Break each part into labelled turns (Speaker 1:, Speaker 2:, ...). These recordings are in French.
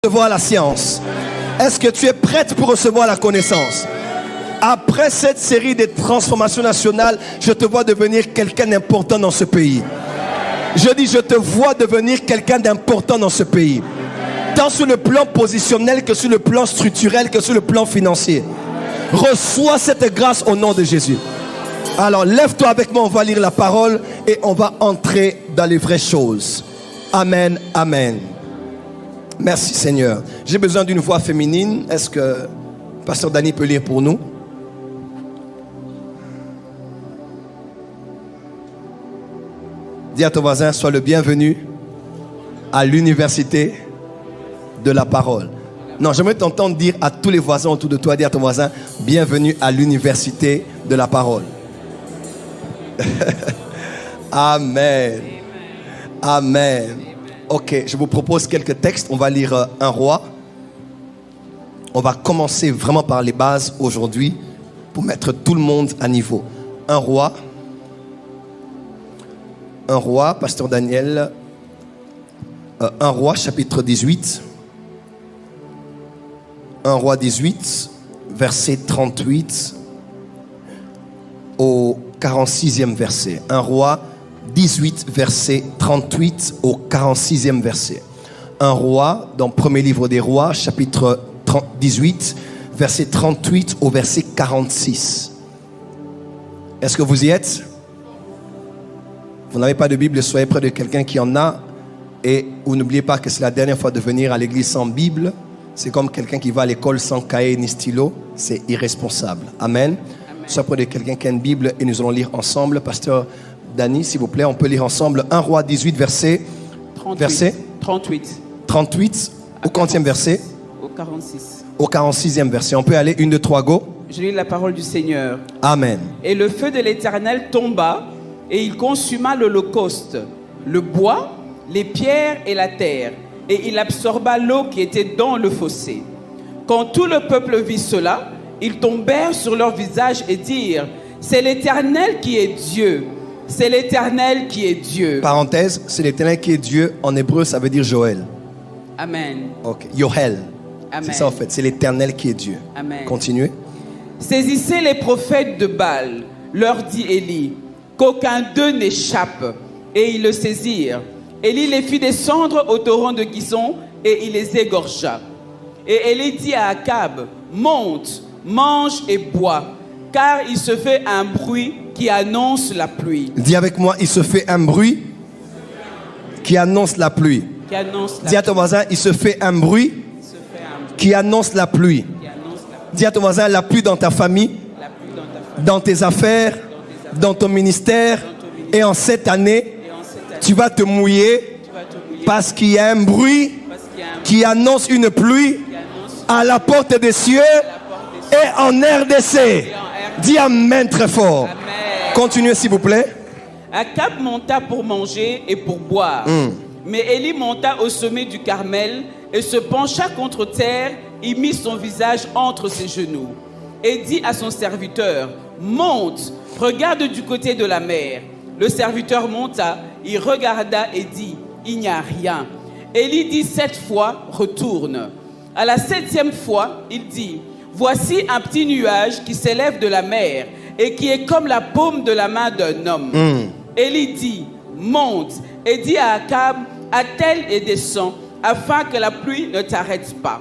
Speaker 1: Recevoir la science? Est-ce que tu es prête pour recevoir la connaissance? Après cette série de transformations nationales, je te vois devenir quelqu'un d'important dans ce pays. Je dis, je te vois devenir quelqu'un d'important dans ce pays. Tant sur le plan positionnel que sur le plan structurel, que sur le plan financier. Reçois cette grâce au nom de Jésus. Alors lève-toi avec moi, on va lire la parole et on va entrer dans les vraies choses. Amen, amen. Merci Seigneur. J'ai besoin d'une voix féminine. Est-ce que Pasteur Danny peut lire pour nous? Dis à ton voisin, sois le bienvenu à l'université de la parole. Non, j'aimerais t'entendre dire à tous les voisins autour de toi, dis à ton voisin, bienvenue à l'université de la parole. Amen. Amen. Ok, je vous propose quelques textes. On va lire un roi. On va commencer vraiment par les bases aujourd'hui pour mettre tout le monde à niveau. Un roi, Pasteur Daniel. Un roi, chapitre 18. Un roi 18, verset 38 au 46e verset. Un roi 18, verset 38 au 46e verset. Un roi, dans le premier livre des rois, chapitre 18, verset 38 au verset 46. Est-ce que vous y êtes? Vous n'avez pas de Bible, soyez près de quelqu'un qui en a. Et vous n'oubliez pas que c'est la dernière fois de venir à l'église sans Bible. C'est comme quelqu'un qui va à l'école sans cahier ni stylo. C'est irresponsable. Amen. Soyez près de quelqu'un qui a une Bible et nous allons lire ensemble. Pasteur Danny, s'il vous plaît, on peut lire ensemble 1 roi 18, verset 38 au 40e verset.
Speaker 2: Au 46.
Speaker 1: Au 46e verset. On peut aller 1, 2, 3, go.
Speaker 2: Je lis la parole du Seigneur.
Speaker 1: Amen.
Speaker 2: Et le feu de l'Éternel tomba et il consuma l'holocauste, le bois, les pierres et la terre. Et il absorba l'eau qui était dans le fossé. Quand tout le peuple vit cela, ils tombèrent sur leur visage et dirent, c'est l'Éternel qui est Dieu. C'est l'Éternel qui est Dieu.
Speaker 1: Parenthèse, c'est l'Éternel qui est Dieu. En hébreu, ça veut dire Joël.
Speaker 2: Amen.
Speaker 1: Ok, Yoel.
Speaker 2: Amen.
Speaker 1: C'est ça en fait, c'est l'Éternel qui est Dieu.
Speaker 2: Amen.
Speaker 1: Continuez.
Speaker 2: Saisissez les prophètes de Baal, leur dit Élie, qu'aucun d'eux n'échappe. Et ils le saisirent. Élie les fit descendre au torrent de Gison et il les égorgea. Et Élie dit à Akab, monte, mange et bois, car il se fait un bruit qui annonce la pluie.
Speaker 1: Dis avec moi, il se fait un bruit qui annonce la pluie. Dis à ton voisin, il se fait un bruit qui annonce la pluie. Dis à ton voisin, la pluie dans ta famille, dans tes affaires, dans ton ministère. Et en cette année, tu vas te mouiller parce qu'il y a un bruit qui annonce une pluie à la porte des cieux et en RDC. Dis amen très fort. Amen. Continuez s'il vous plaît.
Speaker 2: Akab monta pour manger et pour boire. Mais Élie monta au sommet du Carmel et se pencha contre terre et mit son visage entre ses genoux. Et dit à son serviteur, monte, regarde du côté de la mer. Le serviteur monta, il regarda et dit, il n'y a rien. Élie dit 7 fois, retourne. À la 7e fois, il dit, voici un petit nuage qui s'élève de la mer et qui est comme la paume de la main d'un homme. Élie dit, monte et dit à Akab, attelle et descends afin que la pluie ne t'arrête pas.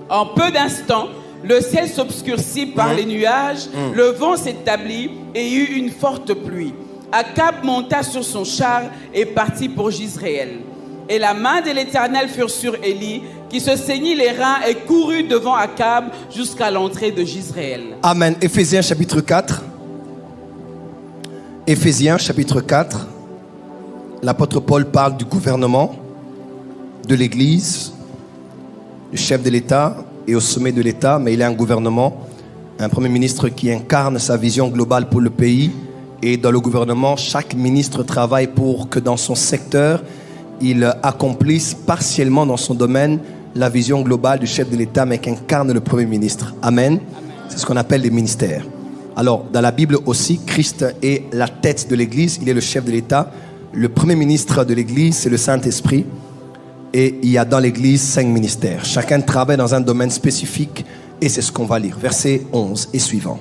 Speaker 2: En peu d'instants, le ciel s'obscurcit par les nuages, le vent s'établit et il y eut une forte pluie. Akab monta sur son char et partit pour Jizréel. Et la main de l'Éternel fut sur Élie, qui se saignit les reins et courut devant Akab jusqu'à l'entrée de Jizréel.
Speaker 1: Amen. Éphésiens chapitre 4. Éphésiens chapitre 4. L'apôtre Paul parle du gouvernement, de l'Église, du chef de l'État et au sommet de l'État. Mais il y a un gouvernement, un premier ministre qui incarne sa vision globale pour le pays. Et dans le gouvernement, chaque ministre travaille pour que dans son secteur, il accomplisse partiellement dans son domaine la vision globale du chef de l'État, mais qu'incarne le Premier ministre. Amen. C'est ce qu'on appelle les ministères. Alors, dans la Bible aussi, Christ est la tête de l'Église, il est le chef de l'État. Le Premier ministre de l'Église, c'est le Saint-Esprit. Et il y a dans l'église 5 ministères. Chacun travaille dans un domaine spécifique et c'est ce qu'on va lire. Verset 11 et suivant.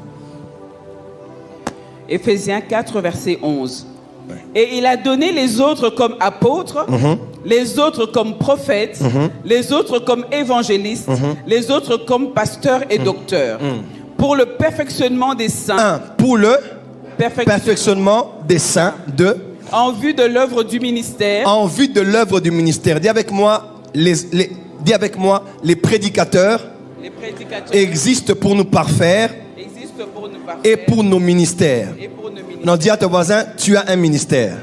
Speaker 2: Éphésiens 4, verset 11. Et il a donné les autres comme apôtres, les autres comme prophètes, les autres comme évangélistes, les autres comme pasteurs et docteurs, pour le perfectionnement des saints.
Speaker 1: Pour le perfectionnement des saints de...
Speaker 2: En vue de l'œuvre du ministère.
Speaker 1: En vue de l'œuvre du ministère. Dis avec moi, les prédicateurs, existent pour nous parfaire et pour nos ministères. Non, dis à ton voisin, tu as un ministère.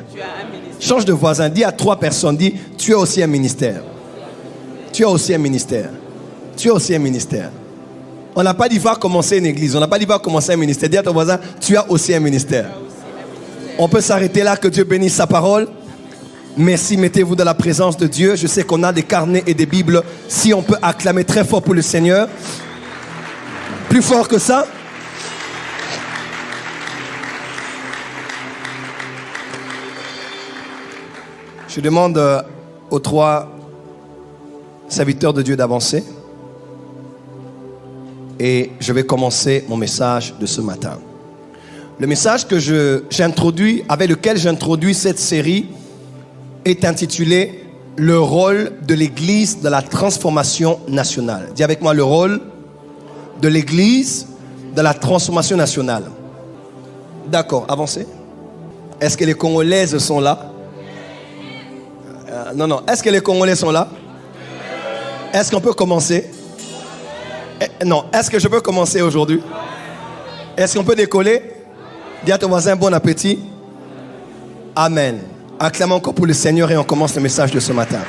Speaker 1: Change de voisin, dis à 3 personnes, dis, tu as aussi un ministère. Tu as aussi un ministère. Tu as aussi un ministère. On n'a pas dit va commencer une église, on n'a pas dit va commencer un ministère. Dis à ton voisin, tu as aussi un ministère. On peut s'arrêter là, que Dieu bénisse sa parole. Merci, mettez-vous dans la présence de Dieu. Je sais qu'on a des carnets et des Bibles. Si on peut acclamer très fort pour le Seigneur. Plus fort que ça. Je demande aux 3 serviteurs de Dieu d'avancer. Et je vais commencer mon message de ce matin. Le message que j'introduis, avec lequel j'introduis cette série, est intitulé « Le rôle de l'Église de la transformation nationale ». Dis avec moi, le rôle de l'Église de la transformation nationale. D'accord, avancez. Est-ce que les Congolaises sont là? Non. Est-ce que les Congolais sont là? Est-ce qu'on peut commencer? Non. Est-ce que je peux commencer aujourd'hui? Est-ce qu'on peut décoller? Dis à ton voisin, bon appétit. Amen. Acclamons encore pour le Seigneur et on commence le message de ce matin.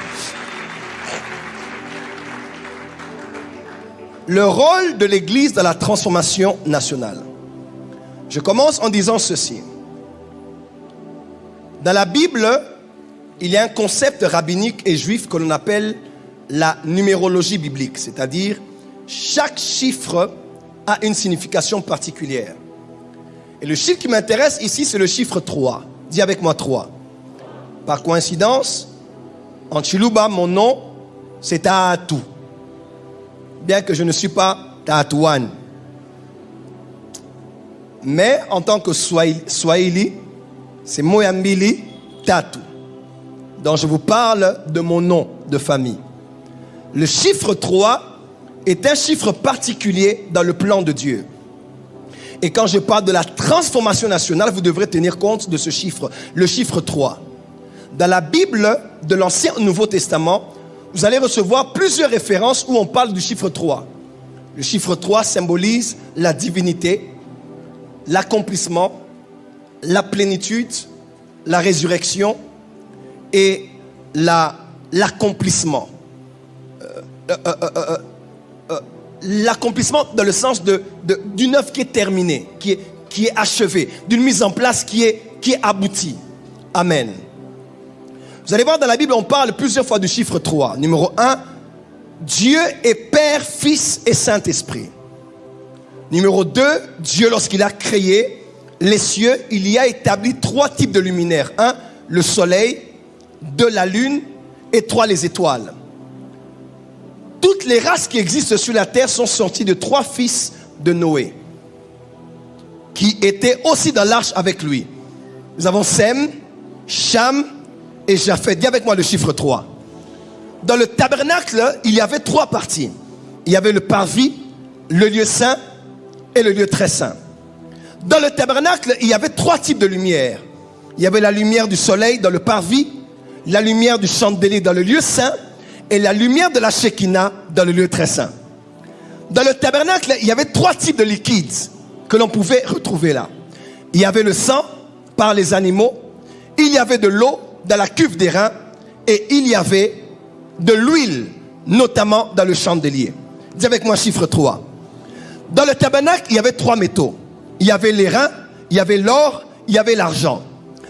Speaker 1: Le rôle de l'Église dans la transformation nationale. Je commence en disant ceci. Dans la Bible, il y a un concept rabbinique et juif que l'on appelle la numérologie biblique. C'est-à-dire, chaque chiffre a une signification particulière. Et le chiffre qui m'intéresse ici, c'est le chiffre 3. Dis avec moi 3. Par coïncidence, en Chiluba, mon nom, c'est Taatou. Bien que je ne suis pas Taatouane. Mais en tant que Swahili, c'est Moyambili Taatou. Donc je vous parle de mon nom de famille. Le chiffre 3 est un chiffre particulier dans le plan de Dieu. Et quand je parle de la transformation nationale, vous devrez tenir compte de ce chiffre, le chiffre 3. Dans la Bible de l'Ancien et Nouveau Testament, vous allez recevoir plusieurs références où on parle du chiffre 3. Le chiffre 3 symbolise la divinité, l'accomplissement, la plénitude, la résurrection et l'accomplissement. L'accomplissement dans le sens d'une œuvre qui est terminée, qui est achevée, d'une mise en place qui est aboutie. Amen. Vous allez voir dans la Bible, on parle plusieurs fois du chiffre 3. Numéro 1, Dieu est Père, Fils et Saint-Esprit. Numéro 2, Dieu, lorsqu'il a créé les cieux, il y a établi 3 types de luminaires. 1, le soleil, 2, la lune et 3, les étoiles. Toutes les races qui existent sur la terre sont sorties de 3 fils de Noé, qui étaient aussi dans l'arche avec lui. Nous avons Sem, Cham et Japheth. Dis avec moi le chiffre 3. Dans le tabernacle, il y avait 3 parties. Il y avait le parvis, le lieu saint et le lieu très saint. Dans le tabernacle, il y avait 3 types de lumière. Il y avait la lumière du soleil dans le parvis, la lumière du chandelier dans le lieu saint et la lumière de la Shekinah dans le lieu très saint. Dans le tabernacle, il y avait 3 types de liquides que l'on pouvait retrouver là. Il y avait le sang par les animaux, il y avait de l'eau dans la cuve d'airain et il y avait de l'huile, notamment dans le chandelier. Dis avec moi chiffre 3. Dans le tabernacle, il y avait 3 métaux. Il y avait l'airain, il y avait l'or, il y avait l'argent.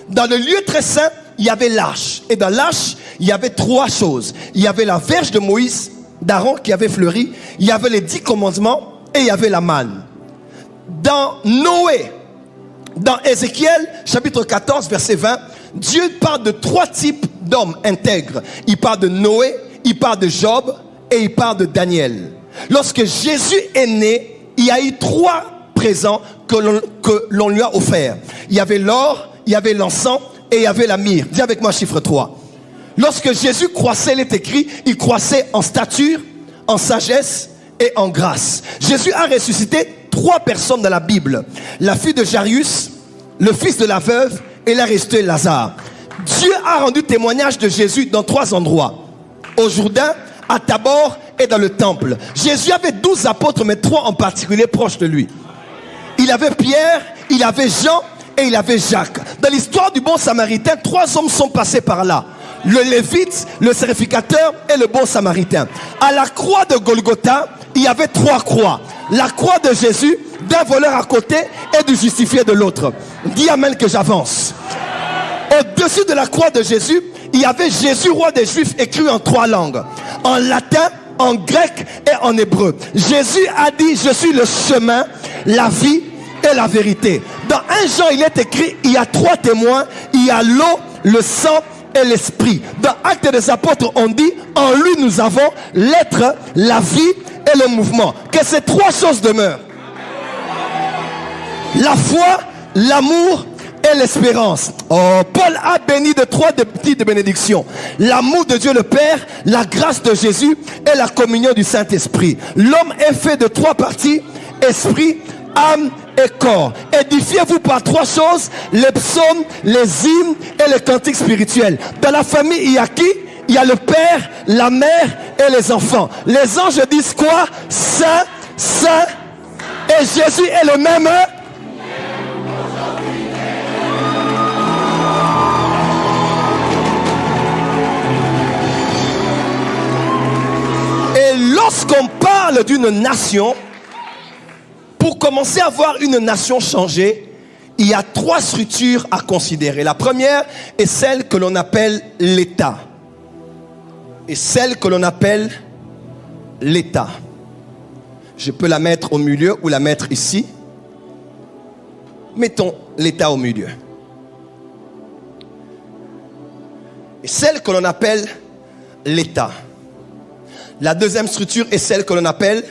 Speaker 1: Dans le lieu très saint, il y avait l'arche. Et dans l'arche, il y avait 3 choses. Il y avait la verge de Moïse, d'Aaron qui avait fleuri. Il y avait les 10 commandements et il y avait la manne. Dans Noé, dans Ézéchiel, chapitre 14, verset 20, Dieu parle de 3 types d'hommes intègres. Il parle de Noé, il parle de Job et il parle de Daniel. Lorsque Jésus est né, il y a eu 3 présents que l'on lui a offerts. Il y avait l'or, il y avait l'encens et il y avait la myrrhe. Dis avec moi chiffre 3. Lorsque Jésus croissait, il est écrit, il croissait en stature, en sagesse et en grâce. Jésus a ressuscité 3 personnes dans la Bible. La fille de Jairus, le fils de la veuve et la ressuscité Lazare. Dieu a rendu témoignage de Jésus dans 3 endroits. Au Jourdain, à Tabor et dans le temple. Jésus avait 12 apôtres, mais 3 en particulier proches de lui. Il avait Pierre, il avait Jean et il avait Jacques. Dans l'histoire du bon samaritain, 3 hommes sont passés par là. Le lévite, le sacrificateur et le bon samaritain. À la croix de Golgotha, il y avait 3 croix. La croix de Jésus, d'un voleur à côté et du justifié de l'autre. Dis amen que j'avance. Au-dessus de la croix de Jésus, il y avait Jésus, roi des Juifs, écrit en 3 langues. En latin, en grec et en hébreu. Jésus a dit, je suis le chemin, la vie et la vérité. Dans 1 Jean, il est écrit, il y a 3 témoins. Il y a l'eau, le sang et l'esprit. Dans Actes des Apôtres, on dit, en lui nous avons l'être, la vie et le mouvement. Que ces 3 choses demeurent. La foi, l'amour et l'espérance. Oh, Paul a béni de 3 petites bénédictions. L'amour de Dieu le Père, la grâce de Jésus et la communion du Saint-Esprit. L'homme est fait de 3 parties, esprit, âme et corps. Édifiez-vous par 3 choses, les psaumes, les hymnes et les cantiques spirituels. Dans la famille, il y a qui? Il y a le père, la mère et les enfants. Les anges disent quoi? Saint, saint. Et Jésus est le même. Et lorsqu'on parle d'une nation, pour commencer à voir une nation changer, il y a 3 structures à considérer. La première est celle que l'on appelle l'État. Et celle que l'on appelle l'État. Je peux la mettre au milieu ou la mettre ici. Mettons l'État au milieu. Et celle que l'on appelle l'État. La deuxième structure est celle que l'on appelle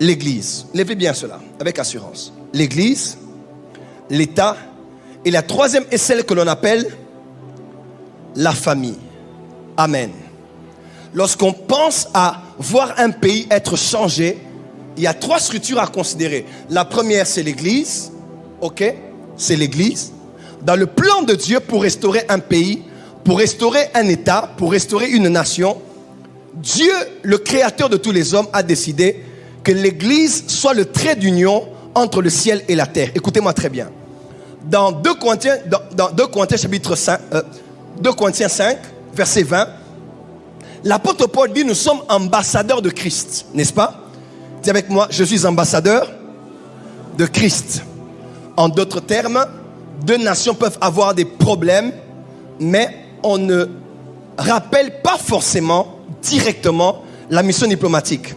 Speaker 1: l'Église. Levez bien cela, avec assurance. L'Église, l'État. Et la troisième est celle que l'on appelle la famille. Amen. Lorsqu'on pense à voir un pays être changé, il y a 3 structures à considérer. La première, c'est l'Église. Ok? C'est l'Église. Dans le plan de Dieu pour restaurer un pays, pour restaurer un État, pour restaurer une nation, Dieu, le créateur de tous les hommes, a décidé que l'Église soit le trait d'union entre le ciel et la terre. Écoutez-moi très bien. Dans 2 Corinthiens, chapitre 5, 2 Corinthiens 5, verset 20, l'apôtre Paul dit, nous sommes ambassadeurs de Christ, n'est-ce pas? Dis avec moi, je suis ambassadeur de Christ. En d'autres termes, 2 nations peuvent avoir des problèmes, mais on ne rappelle pas forcément directement la mission diplomatique.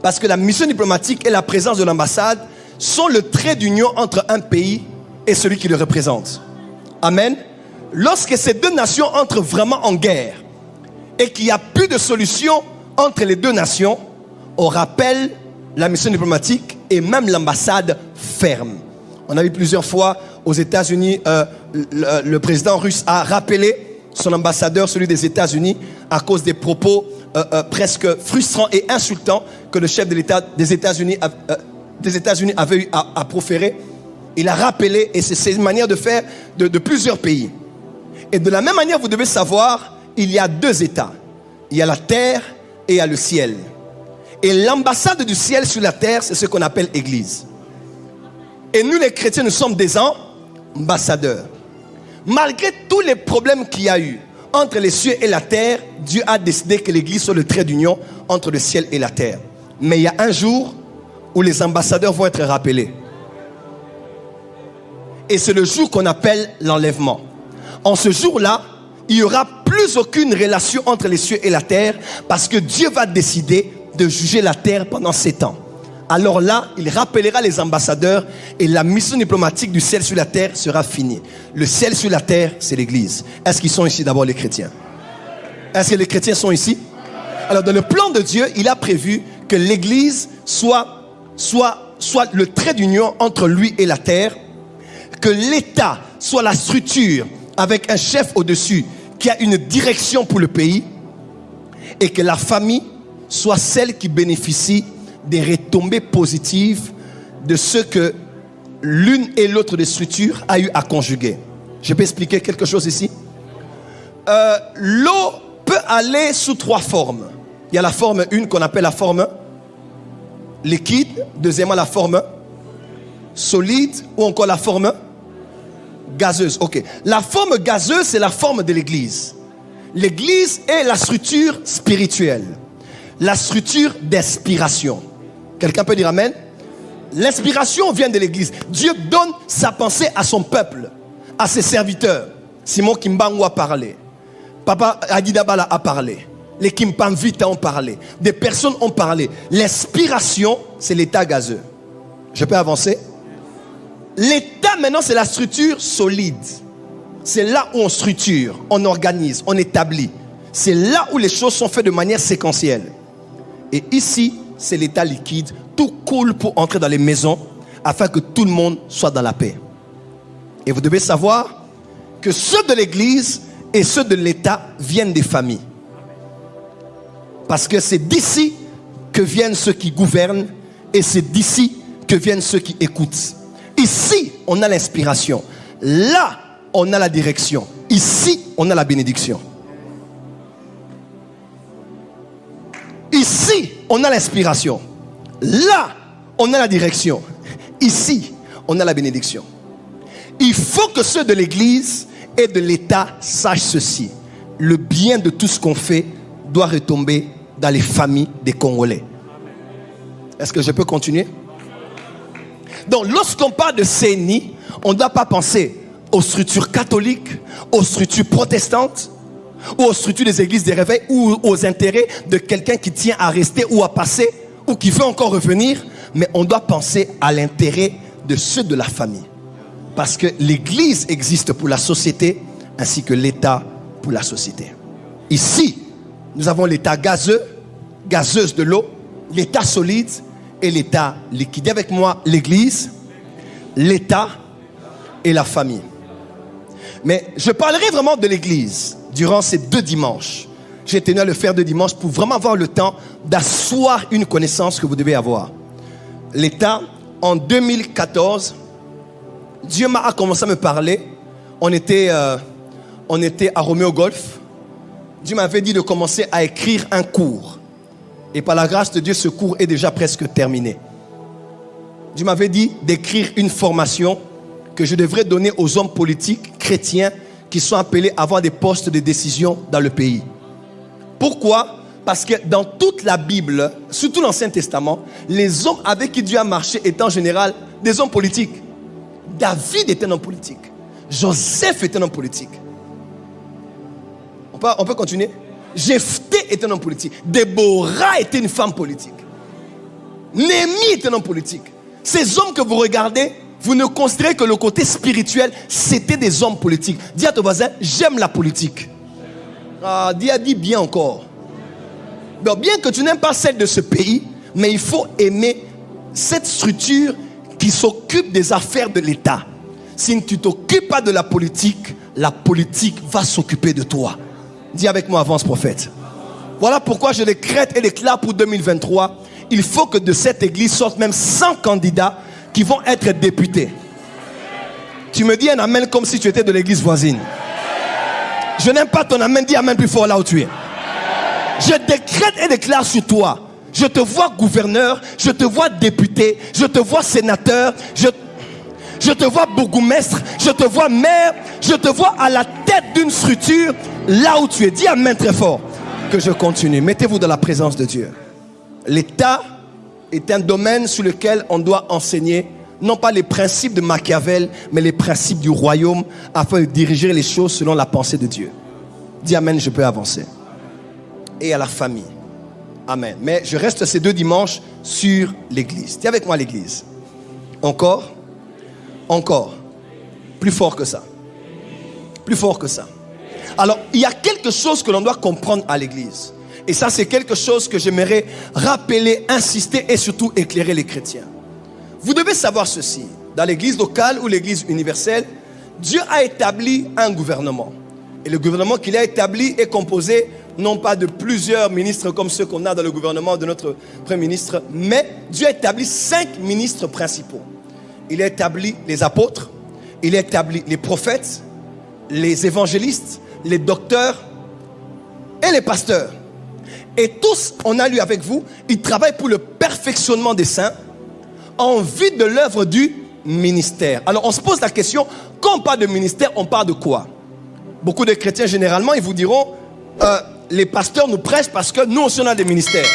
Speaker 1: Parce que la mission diplomatique et la présence de l'ambassade sont le trait d'union entre un pays et celui qui le représente. Amen. Lorsque ces 2 nations entrent vraiment en guerre et qu'il n'y a plus de solution entre les 2 nations, on rappelle la mission diplomatique et même l'ambassade ferme. On a vu plusieurs fois aux États-Unis, le président russe a rappelé son ambassadeur, celui des États-Unis, à cause des propos presque frustrants et insultants que le chef de l'État des États-Unis avait eu à proférer. Il a rappelé, et c'est une manière de faire de plusieurs pays. Et de la même manière, vous devez savoir, il y a 2 États. Il y a la terre et il y a le ciel. Et l'ambassade du ciel sur la terre, c'est ce qu'on appelle Église. Et nous les chrétiens, nous sommes des ambassadeurs. Malgré tous les problèmes qu'il y a eu entre les cieux et la terre, Dieu a décidé que l'Église soit le trait d'union entre le ciel et la terre. Mais il y a un jour où les ambassadeurs vont être rappelés. Et c'est le jour qu'on appelle l'enlèvement. En ce jour-là, il n'y aura plus aucune relation entre les cieux et la terre, parce que Dieu va décider de juger la terre pendant 7 ans. Alors là, il rappellera les ambassadeurs et la mission diplomatique du ciel sur la terre sera finie. Le ciel sur la terre, c'est l'Église. Est-ce qu'ils sont ici d'abord les chrétiens? Est-ce que les chrétiens sont ici? Alors, dans le plan de Dieu, il a prévu que l'Église soit le trait d'union entre lui et la terre, que l'État soit la structure avec un chef au-dessus qui a une direction pour le pays, et que la famille soit celle qui bénéficie des retombées positives de ce que l'une et l'autre des structures a eu à conjuguer. Je peux expliquer quelque chose ici? L'eau peut aller sous 3 formes. Il y a la forme 1 qu'on appelle la forme liquide, deuxièmement la forme solide ou encore la forme gazeuse. Ok. La forme gazeuse, c'est la forme de l'Église. L'Église est la structure spirituelle, la structure d'inspiration. Quelqu'un peut dire amen? L'inspiration vient de l'Église. Dieu donne sa pensée à son peuple, à ses serviteurs. Simon Kimbangu a parlé, Papa Adidabala a parlé, les Kimpamvita ont parlé, des personnes ont parlé. L'inspiration, c'est l'état gazeux. Je peux avancer? L'état maintenant, c'est la structure solide. C'est là où on structure, on organise, on établit. C'est là où les choses sont faites de manière séquentielle. Et ici, c'est l'état liquide. Tout coule pour entrer dans les maisons afin que tout le monde soit dans la paix. Et vous devez savoir que ceux de l'Église et ceux de l'État viennent des familles. Parce que c'est d'ici que viennent ceux qui gouvernent et c'est d'ici que viennent ceux qui écoutent. Ici, on a l'inspiration. Là, on a la direction. Ici, on a la bénédiction. Ici, on a l'inspiration. Là, on a la direction. Ici, on a la bénédiction. Il faut que ceux de l'Église et de l'État sachent ceci. Le bien de tout ce qu'on fait doit retomber dans les familles des Congolais. Est-ce que je peux continuer? Donc, lorsqu'on parle de CNI, on ne doit pas penser aux structures catholiques, aux structures protestantes, ou aux structures des églises des réveils, ou aux intérêts de quelqu'un qui tient à rester ou à passer, ou qui veut encore revenir. Mais on doit penser à l'intérêt de ceux de la famille. Parce que l'Église existe pour la société, ainsi que l'État pour la société. Ici, nous avons l'état gazeux, gazeuse de l'eau, l'état solide et l'état liquide. Dis avec moi, l'Église, l'État et la famille. Mais je parlerai vraiment de l'Église durant ces 2 dimanches. J'ai tenu à le faire 2 dimanches pour vraiment avoir le temps d'asseoir une connaissance que vous devez avoir. L'État, en 2014, Dieu m'a commencé à me parler. On était à Roméo Golf. Dieu m'avait dit de commencer à écrire un cours. Et par la grâce de Dieu, ce cours est déjà presque terminé. Dieu m'avait dit d'écrire une formation que je devrais donner aux hommes politiques chrétiens qui sont appelés à avoir des postes de décision dans le pays. Pourquoi? Parce que dans toute la Bible, surtout l'Ancien Testament, les hommes avec qui Dieu a marché étaient en général des hommes politiques. David était un homme politique. Joseph était un homme politique. On peut continuer? Jephthé était un homme politique. Déborah était une femme politique. Néhémie était un homme politique. Ces hommes que vous regardez, vous ne considérez que le côté spirituel, c'était des hommes politiques. Dis à ton voisin, j'aime la politique. Dis bien encore. Donc, bien que tu n'aimes pas celle de ce pays, mais il faut aimer cette structure qui s'occupe des affaires de l'État. Si tu ne t'occupes pas de la politique va s'occuper de toi. Dis avec moi, avance prophète. Voilà pourquoi je décrète et déclare pour 2023, il faut que de cette église sortent même 100 candidats qui vont être députés. Tu me dis un amen comme si tu étais de l'église voisine. Je n'aime pas ton amen, dis amen plus fort là où tu es. Je décrète et déclare sur toi. Je te vois gouverneur, je te vois député, je te vois sénateur, je te vois bourgmestre, je te vois maire, je te vois à la tête d'une structure là où tu es. Dis amen très fort. Que je continue. Mettez-vous dans la présence de Dieu. L'État est un domaine sur lequel on doit enseigner non pas les principes de Machiavel, mais les principes du royaume afin de diriger les choses selon la pensée de Dieu. Dis amen, je peux avancer. Et à la famille. Amen. Mais je reste ces 2 dimanches sur l'église. Dis avec moi l'église. Encore. Encore. Plus fort que ça. Plus fort que ça. Alors, il y a quelque chose que l'on doit comprendre à l'église. Et ça, c'est quelque chose que j'aimerais rappeler, insister et surtout éclairer les chrétiens. Vous devez savoir ceci. Dans l'église locale ou l'église universelle, Dieu a établi un gouvernement. Et le gouvernement qu'il a établi est composé non pas de plusieurs ministres comme ceux qu'on a dans le gouvernement de notre Premier ministre, mais Dieu a établi 5 ministres principaux. Il a établi les apôtres, il a établi les prophètes, les évangélistes, les docteurs et les pasteurs. Et tous, on a lu avec vous, ils travaillent pour le perfectionnement des saints en vue de l'œuvre du ministère. Alors on se pose la question, quand on parle de ministère, on parle de quoi? Beaucoup de chrétiens généralement, ils vous diront, les pasteurs nous prêchent parce que nous aussi on a des ministères.